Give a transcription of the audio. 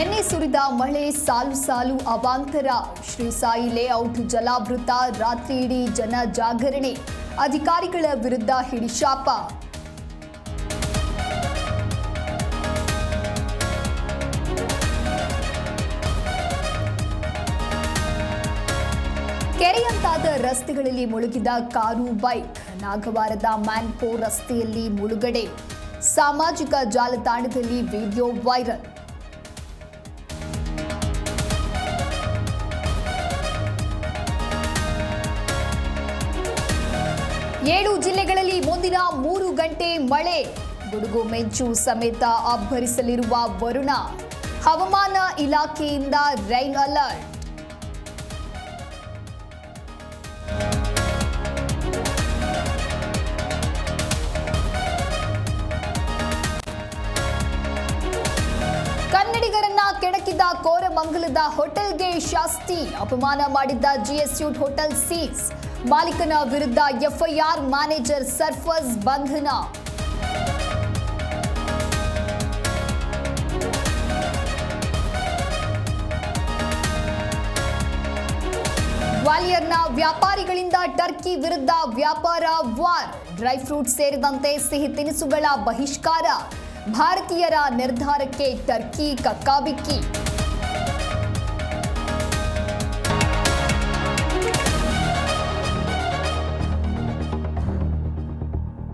ನಿನ್ನೆ ಸುರಿದ ಮಳೆ ಸಾಲು ಸಾಲು ಅವಾಂತರ. ಶ್ರೀ ಸಾಯಿ ಲೇಔಟ್ ಜಲಾವೃತ, ರಾತ್ರಿ ಇಡೀ ಜನ ಜಾಗರಣೆ, ಅಧಿಕಾರಿಗಳ ವಿರುದ್ಧ ಹಿಡಿಶಾಪ. ಕೆರೆಯಂತಾದ ರಸ್ತೆಗಳಲ್ಲಿ ಮುಳುಗಿದ ಕಾರು, ಬೈಕ್. ನಾಗವಾರದ ಮ್ಯಾನ್ಕೋ ರಸ್ತೆಯಲ್ಲಿ ಮುಳುಗಡೆ. ಸಾಮಾಜಿಕ ಜಾಲತಾಣದಲ್ಲಿ ವಿಡಿಯೋ ವೈರಲ್. ಏಳು ಜಿಲ್ಲೆಗಳಲ್ಲಿ ಮುಂದಿನ 3 ಗಂಟೆ ಮಳೆ. ಗುಡುಗು ಮಿಂಚು ಸಮೇತ ಅಬ್ಬರಿಸಲಿರುವ ವರುಣ. ಹವಾಮಾನ ಇಲಾಖೆಯಿಂದ ರೈನ್ ಅಲರ್ಟ್. ಕನ್ನಡಿಗರನ್ನ ಕೆಣಕಿದ ಕೋರಮಂಗಲದ ಹೋಟೆಲ್ಗೆ ಶಾಸ್ತಿ. ಅಪಮಾನ ಮಾಡಿದ್ದ ಜಿಎಸ್ ಯೂಟ್ ಹೋಟೆಲ್ ಸೀಸ್. ಮಾಲೀಕನ ವಿರುದ್ಧ ಎಫ್ಐಆರ್. ಮ್ಯಾನೇಜರ್ ಸರ್ಫಸ್ ಬಂಧನ. ಗ್ವಾಲಿಯರ್ನ ವ್ಯಾಪಾರಿಗಳಿಂದ ಟರ್ಕಿ ವಿರುದ್ಧ ವ್ಯಾಪಾರ ವಾರ್. ಡ್ರೈ ಫ್ರೂಟ್ ಸೇರಿದಂತೆ ಸಿಹಿ ತಿನಿಸುಗಳ ಬಹಿಷ್ಕಾರ. ಭಾರತೀಯರ ನಿರ್ಧಾರಕ್ಕೆ ಟರ್ಕಿ ಕಕ್ಕಾಬಿಕ್ಕಿ.